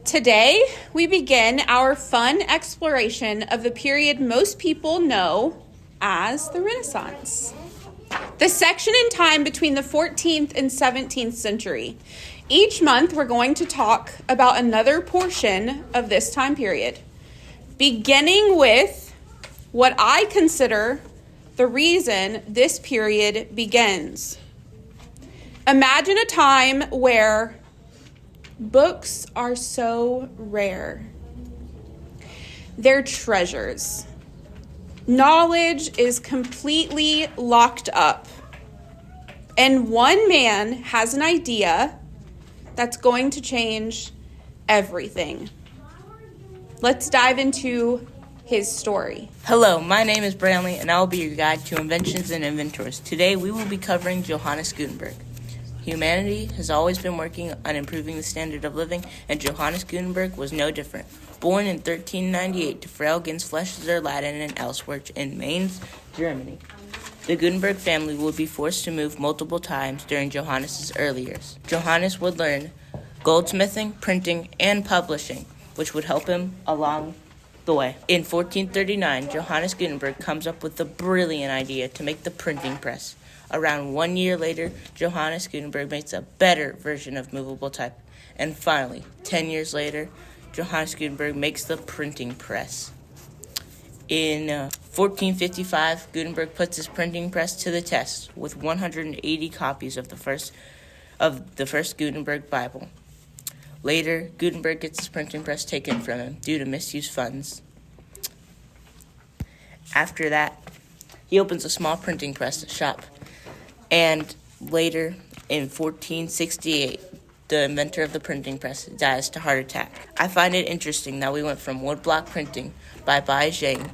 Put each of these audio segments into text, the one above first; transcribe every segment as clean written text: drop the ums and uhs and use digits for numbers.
Today, we begin our fun exploration of the period most people know as the Renaissance. The section in time between the 14th and 17th century. Each month, we're going to talk about another portion of this time period, beginning with what I consider the reason this period begins. Imagine a time where books are so rare. They're treasures. Knowledge is completely locked up. And one man has an idea that's going to change everything. Let's dive into his story. Hello, my name is Brantley, and I will be your guide to inventions and inventors. Today, we will be covering Johannes Gutenberg. Humanity has always been working on improving the standard of living, and Johannes Gutenberg was no different. Born in 1398 to frail Gensflechner Latin and Elswerd in Mainz, Germany, the Gutenberg family would be forced to move multiple times during Johannes' early years. Johannes would learn goldsmithing, printing, and publishing, which would help him along the way. In 1439, Johannes Gutenberg comes up with the brilliant idea to make the printing press. Around 1 year later, Johannes Gutenberg makes a better version of movable type. And finally, 10 years later, Johannes Gutenberg makes the printing press. In 1455, Gutenberg puts his printing press to the test with 180 copies of the first Gutenberg Bible. Later, Gutenberg gets his printing press taken from him due to misused funds. After that, he opens a small printing press shop. And later, in 1468, the inventor of the printing press dies to heart attack. I find it interesting that we went from woodblock printing by Bai Zhang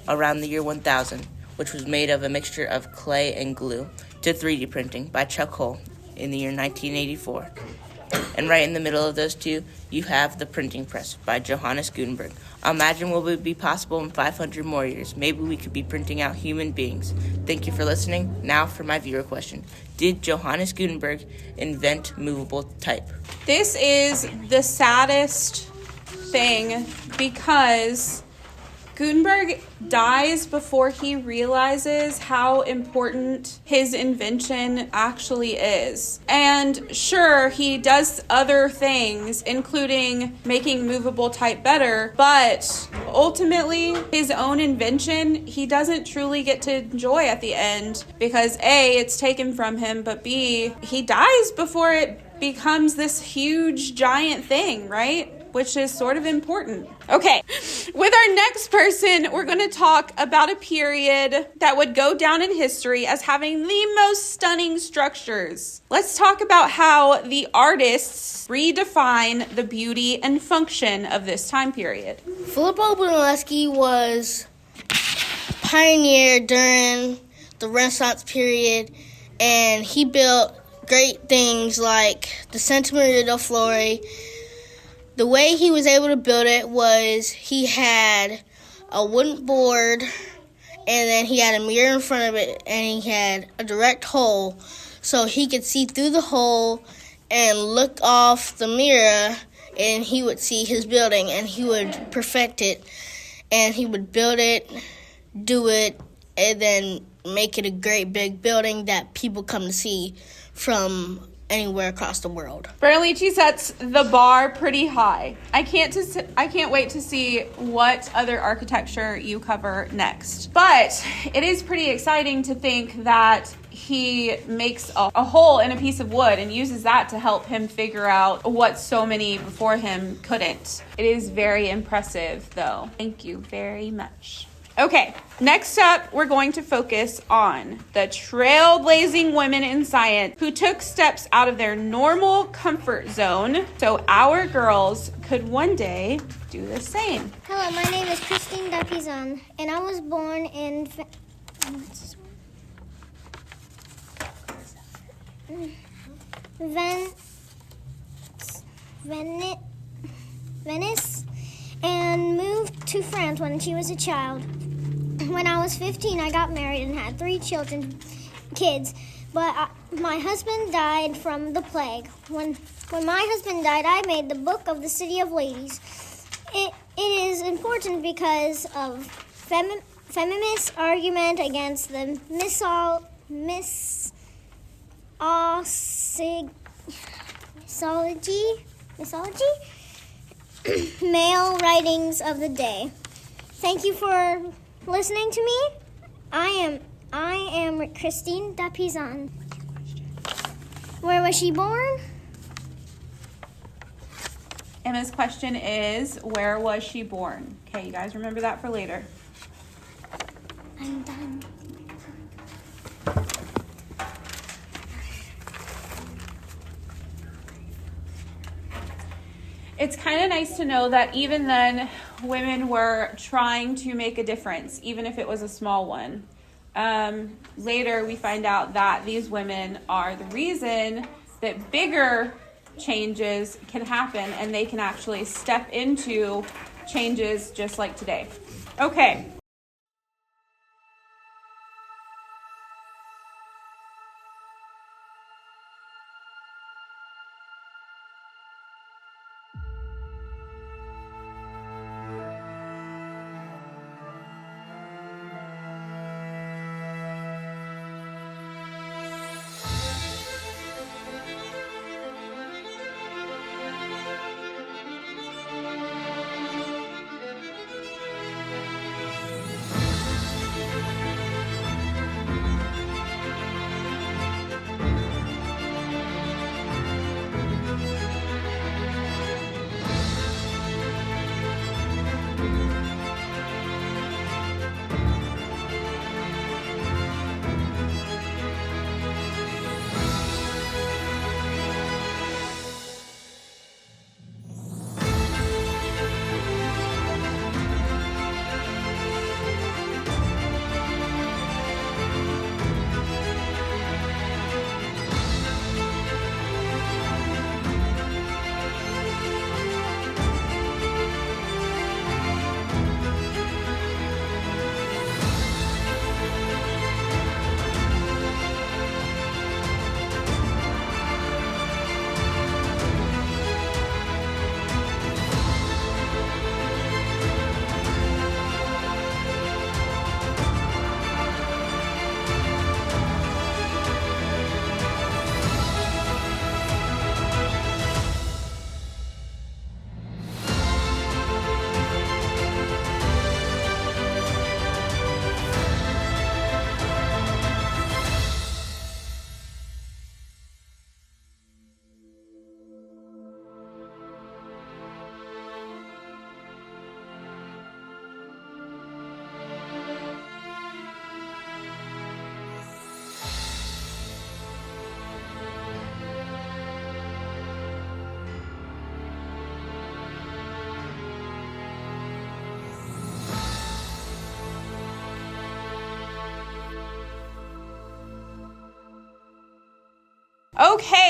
around the year 1000, which was made of a mixture of clay and glue, to 3D printing by Chuck Hull in the year 1984. And right in the middle of those two, you have the printing press by Johannes Gutenberg. Imagine what would be possible in 500 more years. Maybe we could be printing out human beings. Thank you for listening. Now for my viewer question. Did Johannes Gutenberg invent movable type? This is the saddest thing because Gutenberg dies before he realizes how important his invention actually is. And sure, he does other things, including making movable type better, but ultimately, his own invention, he doesn't truly get to enjoy at the end because A, it's taken from him, but B, he dies before it becomes this huge, giant thing, right? Which is sort of important. Okay, with our next person, we're going to talk about a period that would go down in history as having the most stunning structures. Let's talk about how the artists redefine the beauty and function of this time period. Filippo Brunelleschi was pioneer during the Renaissance period, and he built great things like the Santa Maria del Fiore. The way he was able to build it was he had a wooden board, and then he had a mirror in front of it, and he had a direct hole so he could see through the hole and look off the mirror, and he would see his building, and he would perfect it, and he would build it, do it, and then make it a great big building that people come to see from anywhere across the world. Berlici sets the bar pretty high. I can't wait to see what other architecture you cover next. But it is pretty exciting to think that he makes a hole in a piece of wood and uses that to help him figure out what so many before him couldn't. It is very impressive, though. Thank you very much. Okay, next up, we're going to focus on the trailblazing women in science who took steps out of their normal comfort zone so our girls could one day do the same. Hello, my name is Christine Dapizan, and I was born in Venice and moved to France when she was a child. When I was 15, I got married and had 3 kids, but my husband died from the plague. When my husband died, I made the book of the City of Ladies. It is important because of feminist argument against the misogyny male writings of the day. Thank you for listening to me. I am Christine Dapizan. Where was she born? Emma's question is, where was she born? Okay, you guys remember that for later. I'm done. It's kind of nice to know that even then, women were trying to make a difference, even if it was a small one. Later, we find out that these women are the reason that bigger changes can happen, and they can actually step into changes just like today. Okay.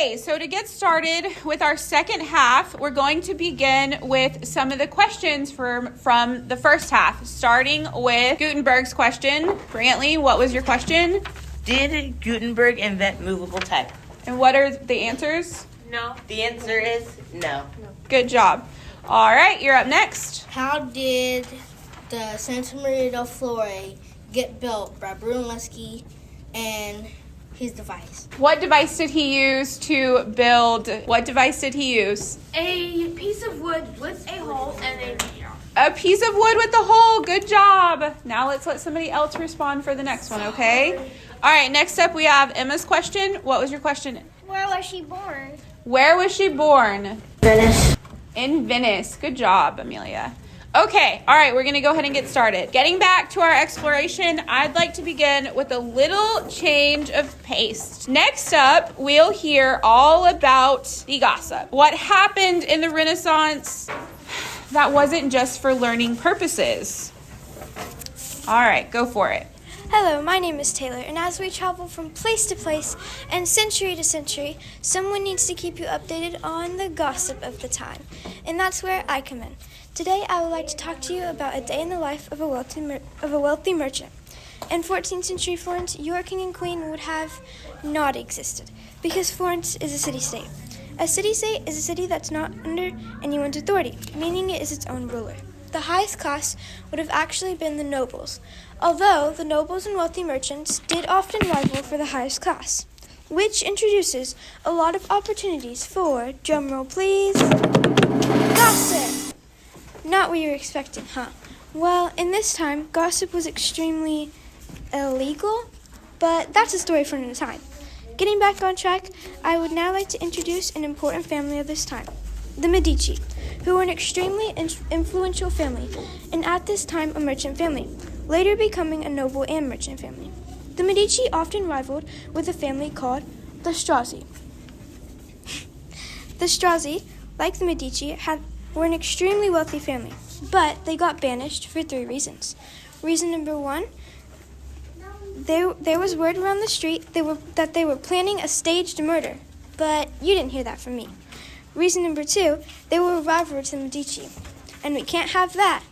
Okay, so to get started with our second half, we're going to begin with some of the questions from the first half, starting with Gutenberg's question. Brantley, what was your question? Did Gutenberg invent movable type? And what are the answers? No. The answer is no. Good job. All right, you're up next. How did the Santa Maria del Fiore get built by Brunelleschi and his device? What device did he use to build? What device did he use? A piece of wood with a hole and a A piece of wood with a hole. Good job. Now let's let somebody else respond for the next one, okay? All right, next up we have Emma's question. What was your question? Where was she born? Where was she born? Venice. In Venice. Good job, Amelia. Okay, all right, we're going to go ahead and get started. Getting back to our exploration, I'd like to begin with a little change of pace. Next up, we'll hear all about the gossip. What happened in the Renaissance that wasn't just for learning purposes. All right, go for it. Hello, my name is Taylor, and as we travel from place to place and century to century, someone needs to keep you updated on the gossip of the time, and that's where I come in. Today, I would like to talk to you about a day in the life of a wealthy merchant. In 14th century Florence, your king and queen would have not existed, because Florence is a city-state. A city-state is a city that's not under anyone's authority, meaning it is its own ruler. The highest class would have actually been the nobles, although the nobles and wealthy merchants did often rival for the highest class, which introduces a lot of opportunities for, drumroll please, gossip! Not what you were expecting, huh? Well, in this time, gossip was extremely illegal, but that's a story for another time. Getting back on track, I would now like to introduce an important family of this time, the Medici, who were an extremely influential family, and at this time a merchant family, later becoming a noble and merchant family. The Medici often rivaled with a family called the Strozzi. The Strozzi, like the Medici, were an extremely wealthy family, but they got banished for 3 reasons. Reason number 1, there was word around the street that they were planning a staged murder, but you didn't hear that from me. Reason number 2, they were a rival to the Medici, and we can't have that.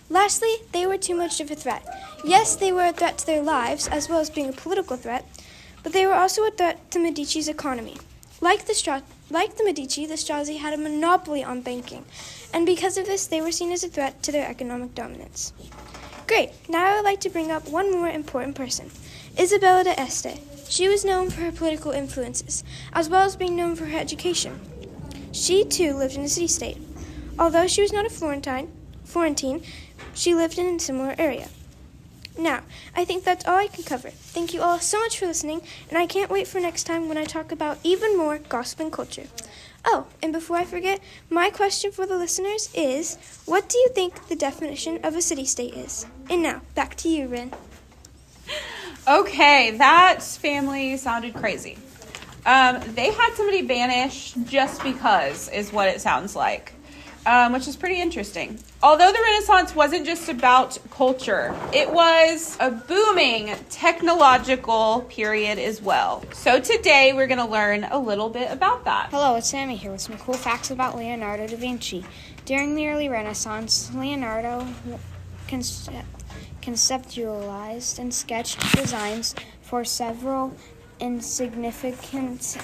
Lastly, they were too much of a threat. Yes, they were a threat to their lives, as well as being a political threat, but they were also a threat to Medici's economy. Like the Medici, the Strozzi had a monopoly on banking, and because of this, they were seen as a threat to their economic dominance. Great, now I would like to bring up one more important person, Isabella d'Este. She was known for her political influences, as well as being known for her education. She, too, lived in a city-state. Although she was not a Florentine, she lived in a similar area. Now, I think that's all I can cover. Thank you all so much for listening, and I can't wait for next time when I talk about even more gossip and culture. Oh, and before I forget, my question for the listeners is, what do you think the definition of a city-state is? And now, back to you, Ren. Okay, that family sounded crazy. They had somebody banished just because, is what it sounds like, which is pretty interesting. Although the Renaissance wasn't just about culture, it was a booming technological period as well. So today we're going to learn a little bit about that. Hello, it's Sammy here with some cool facts about Leonardo da Vinci. During the early Renaissance, Leonardo conceptualized and sketched designs for several insignificant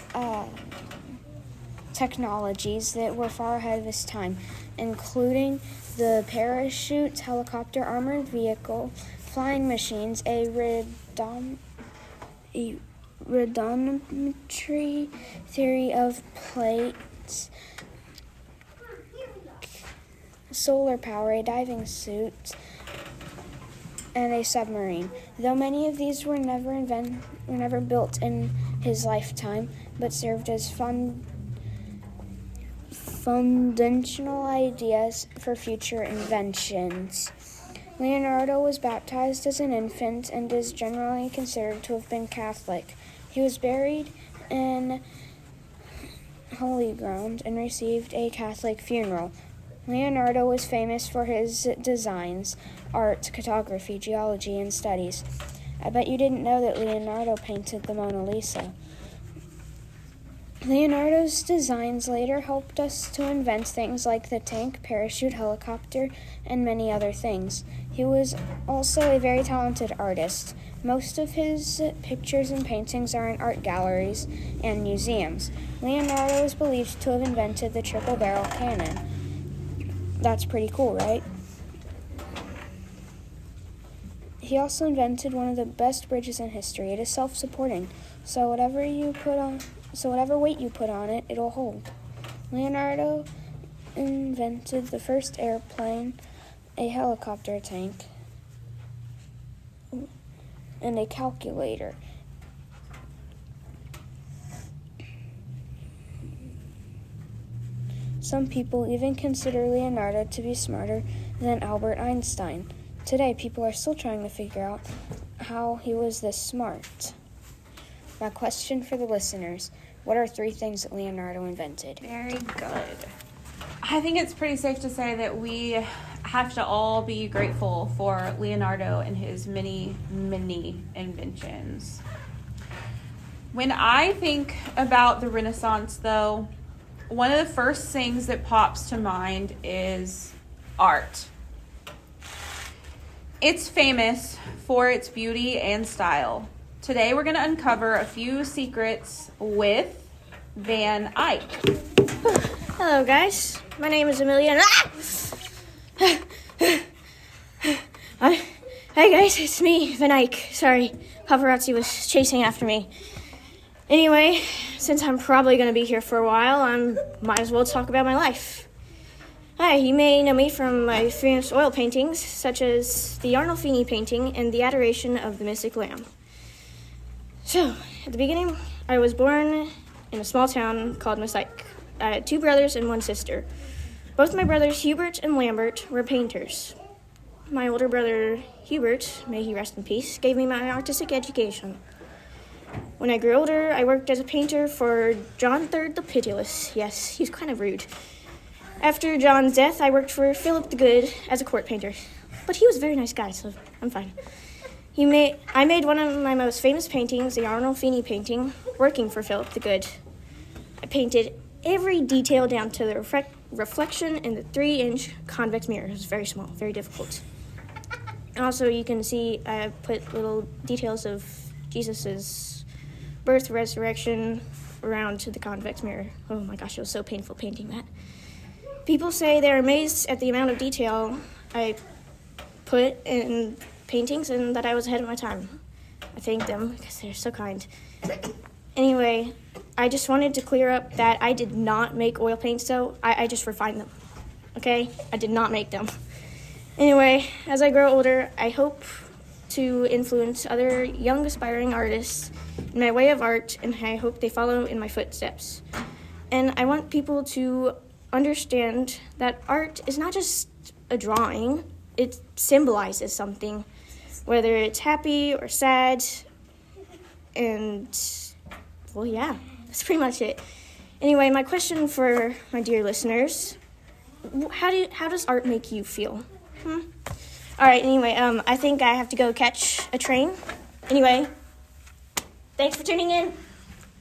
technologies that were far ahead of his time, including the parachute, helicopter, armored vehicle, flying machines, a radiometry theory of plates, solar power, a diving suit, and a submarine. Though many of these were never built in his lifetime, but served as foundational ideas for future inventions. Leonardo was baptized as an infant and is generally considered to have been Catholic. He was buried in holy ground and received a Catholic funeral. Leonardo was famous for his designs, art, cartography, geology, and studies. I bet you didn't know that Leonardo painted the Mona Lisa. Leonardo's designs later helped us to invent things like the tank, parachute, helicopter, and many other things. He was also a very talented artist. Most of his pictures and paintings are in art galleries and museums. Leonardo is believed to have invented the triple-barrel cannon. That's pretty cool, right? He also invented one of the best bridges in history. It is self-supporting, so whatever weight you put on it, it'll hold. Leonardo invented the first airplane, a helicopter tank, and a calculator. Some people even consider Leonardo to be smarter than Albert Einstein. Today, people are still trying to figure out how he was this smart. My question for the listeners: what are 3 things that Leonardo invented? Very good. I think it's pretty safe to say that we have to all be grateful for Leonardo and his many, many inventions. When I think about the Renaissance, though, one of the first things that pops to mind is art. It's famous for its beauty and style. Today we're going to uncover a few secrets with Van Eyck. Hello, guys. My name is Amelia. Hi, guys. It's me, Van Eyck. Sorry, paparazzi was chasing after me. Anyway, since I'm probably going to be here for a while, I might as well talk about my life. Hi, you may know me from my famous oil paintings, such as the Arnolfini painting and the Adoration of the Mystic Lamb. So, at the beginning, I was born in a small town called Mosaic. I had 2 brothers and 1 sister. Both my brothers, Hubert and Lambert, were painters. My older brother, Hubert, may he rest in peace, gave me my artistic education. When I grew older, I worked as a painter for John III the Pitiless. Yes, he's kind of rude. After John's death, I worked for Philip the Good as a court painter. But he was a very nice guy, so I'm fine. I made one of my most famous paintings, the Arnolfini painting, working for Philip the Good. I painted every detail down to the reflection in the 3-inch convex mirror. It was very small, very difficult. And also, you can see I put little details of Jesus's birth, resurrection around to the convex mirror. Oh my gosh, it was so painful painting that. People say they're amazed at the amount of detail I put in paintings and that I was ahead of my time. I thank them because they're so kind. Anyway, I just wanted to clear up that I did not make oil paints, though. I just refined them, okay? I did not make them. Anyway, as I grow older, I hope to influence other young aspiring artists in my way of art, and I hope they follow in my footsteps. And I want people to understand that art is not just a drawing. It symbolizes something, whether it's happy or sad, and, well, yeah, that's pretty much it. Anyway, my question for my dear listeners, how does art make you feel? All right, anyway, I think I have to go catch a train. Anyway, thanks for tuning in.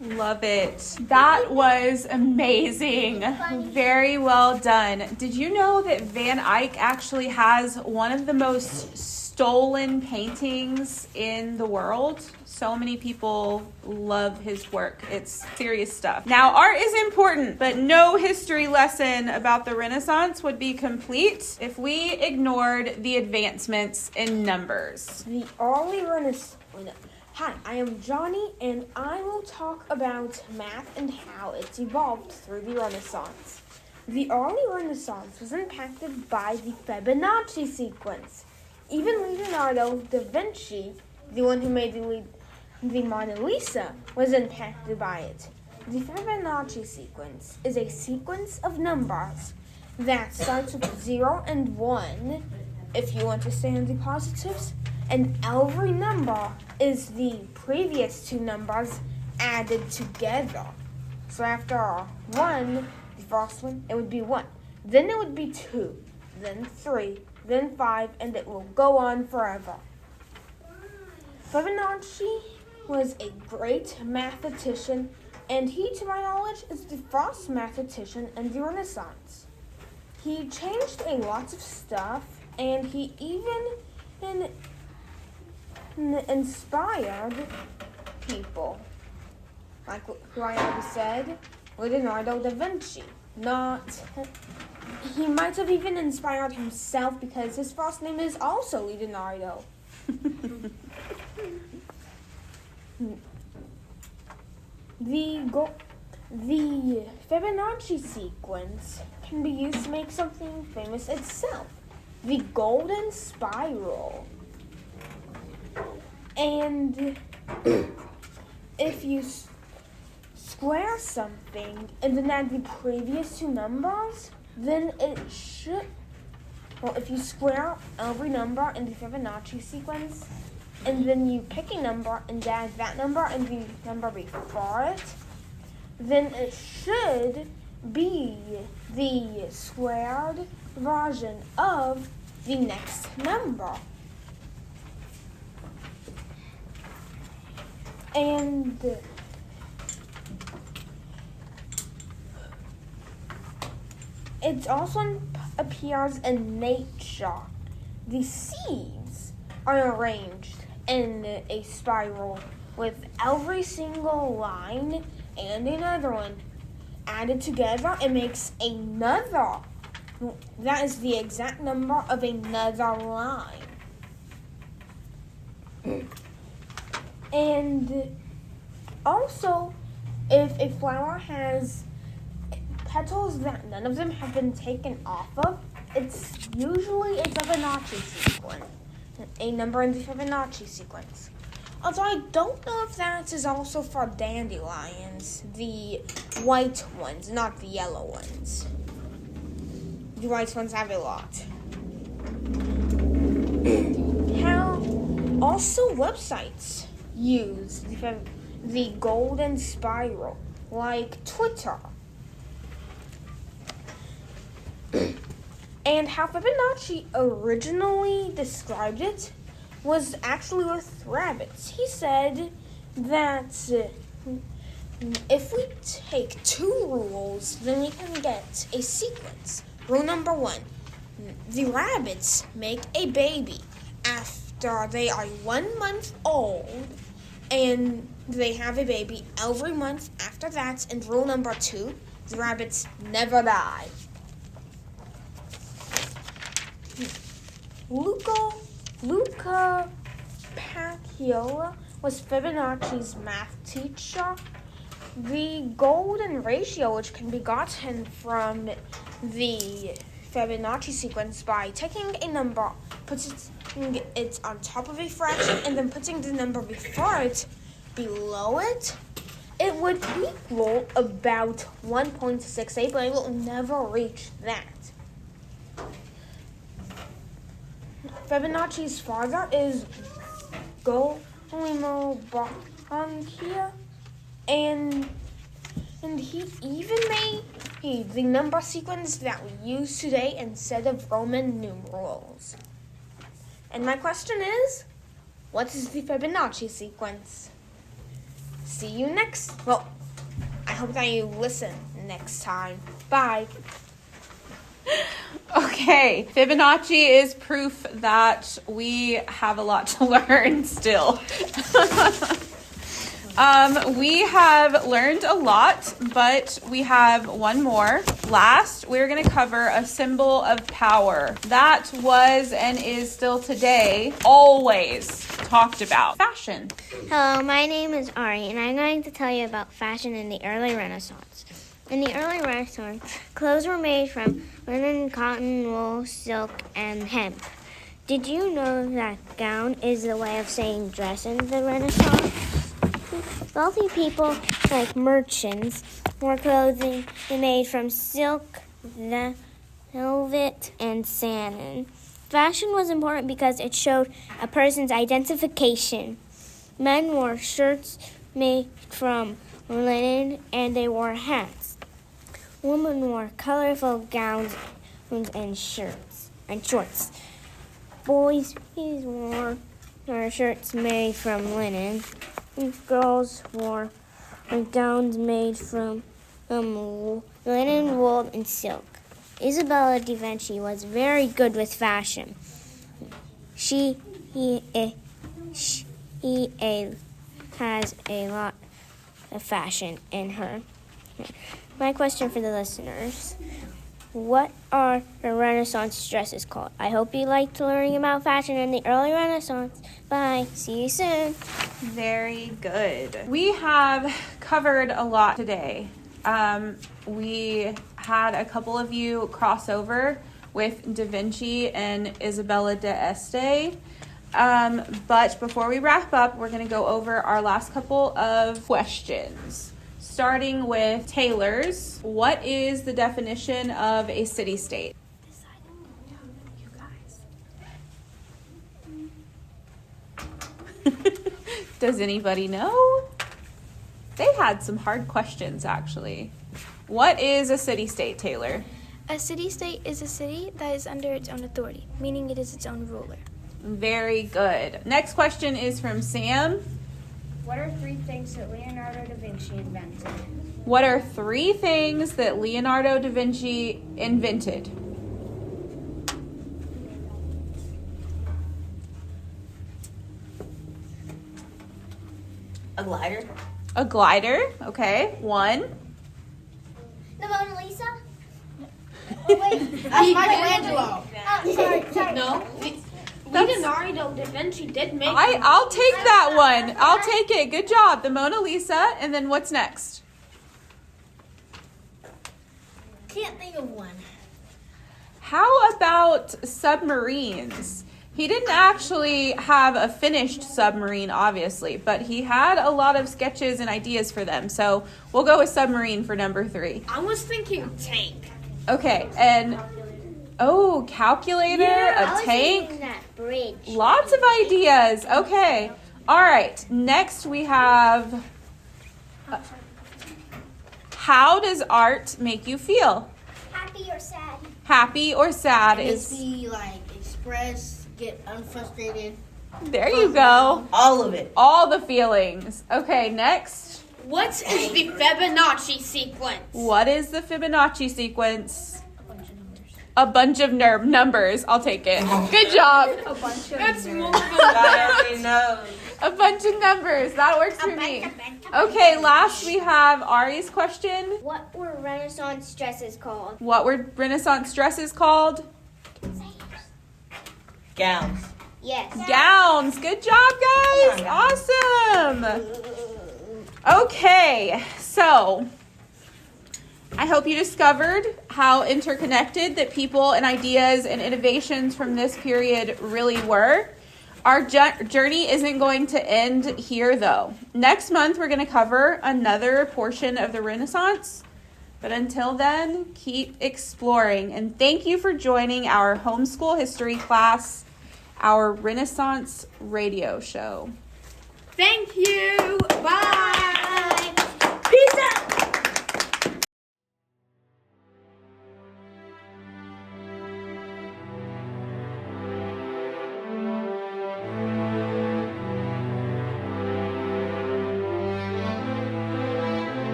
Love it. That was amazing. Very well done. Did you know that Van Eyck actually has one of the most stolen paintings in the world? So many people love his work. It's serious stuff. Now, art is important, but no history lesson about the Renaissance would be complete if we ignored the advancements in numbers. The early Renaissance. Hi, I am Johnny, and I will talk about math and how it's evolved through the Renaissance. The early Renaissance was impacted by the Fibonacci sequence. Even Leonardo da Vinci, the one who made the Mona Lisa, was impacted by it. The Fibonacci sequence is a sequence of numbers that starts with 0 and 1, if you want to stay on the positives, and every number is the previous 2 numbers added together. So after 1, the first one, it would be 1. Then it would be 2, then 3, then 5, and it will go on forever. Fibonacci was a great mathematician And he, to my knowledge, is the first mathematician in the Renaissance. He changed a lot of stuff, and he even inspired people. Like who I already said, Leonardo da Vinci. He might have even inspired himself because his first name is also Leonardo. The Fibonacci sequence can be used to make something famous itself. The golden spiral. And if you square something and then add the previous two numbers, then it should, if you square every number in the Fibonacci sequence, and then you pick a number and add that number and the number before it, then it should be the squared version of the next number. And it also appears in nature. The seeds are arranged in a spiral with every single line and another one added together. It makes another. That is the exact number of another line. And also, if a flower has petals that none of them have been taken off of, it's usually a Fibonacci sequence, a number in the Fibonacci sequence. Although I don't know if that is also for dandelions, the white ones, not the yellow ones. The white ones have a lot. How also websites use the golden spiral, like Twitter. And how Fibonacci originally described it was actually with rabbits. He said that if we take two rules, then we can get a sequence. Rule number 1, the rabbits make a baby after they are 1 month old, and they have a baby every month after that. And rule number 2, the rabbits never die. Luca Paciolo was Fibonacci's math teacher. The golden ratio, which can be gotten from the Fibonacci sequence by taking a number, putting it on top of a fraction, and then putting the number before it below it, it would equal about 1.68, but it will never reach that. Fibonacci's father is Guglielmo Branchia, and he even made the number sequence that we use today instead of Roman numerals. And my question is, what is the Fibonacci sequence? See you next. Well, I hope that you listen next time. Bye. Okay, Fibonacci is proof that we have a lot to learn still. We have learned a lot, but we have one more. Last, we're going to cover a symbol of power. That was and is still today always talked about. Fashion. Hello, my name is Ari, and I'm going to tell you about fashion in the early Renaissance. In the early Renaissance, clothes were made from linen, cotton, wool, silk, and hemp. Did you know that gown is the way of saying dress in the Renaissance? Wealthy people, like merchants, wore clothing made from silk, velvet, and satin. Fashion was important because it showed a person's identification. Men wore shirts made from linen, and they wore hats. Women wore colorful gowns and shorts. Boys wore shirts made from linen. Girls wore gowns made from linen, wool, and silk. Isabella da Vinci was very good with fashion. She has a lot of fashion in her. My question for the listeners: what are the Renaissance dresses called? I hope you liked learning about fashion in the early Renaissance. Bye. See you soon. Very good. We have covered a lot today. We had a couple of you cross over with Da Vinci and Isabella d'Este. But before we wrap up, we're going to go over our last couple of questions. Starting with Taylor's. What is the definition of a city-state? You guys. Does anybody know? They had some hard questions, actually. What is a city-state, Taylor? A city-state is a city that is under its own authority, meaning it is its own ruler. Very good. Next question is from Sam. What are 3 things that Leonardo da Vinci invented? What are 3 things that Leonardo da Vinci invented? A glider. A glider, okay. 1. The Mona Lisa? Oh, wait. That's Michelangelo. Sorry. No. Leonardo da Vinci did make. I'll take that one. I'll take it. Good job. The Mona Lisa. And then what's next? Can't think of one. How about submarines? He didn't actually have a finished submarine, obviously, but he had a lot of sketches and ideas for them. So we'll go with submarine for number 3. I was thinking tank. Okay, and calculator, a tank. That bridge. Lots of ideas. Okay. All right. Next we have how does art make you feel? Happy or sad? Happy or sad Makes is me express, get unfrustrated. there you go. All of it. All the feelings. Okay, next. What is the Fibonacci sequence? What is the Fibonacci sequence? A bunch of numbers. I'll take it. Good job. It's multiple. I already know. A bunch of numbers. That works for me. Okay, last we have Ari's question. What were Renaissance dresses called? What were Renaissance dresses called? Gowns. Yes. Gowns. Good job, guys. Awesome. Okay, so I hope you discovered how interconnected that people and ideas and innovations from this period really were. Our journey isn't going to end here, though. Next month, we're going to cover another portion of the Renaissance. But until then, keep exploring. And thank you for joining our homeschool history class, our Renaissance radio show. Thank you. Bye.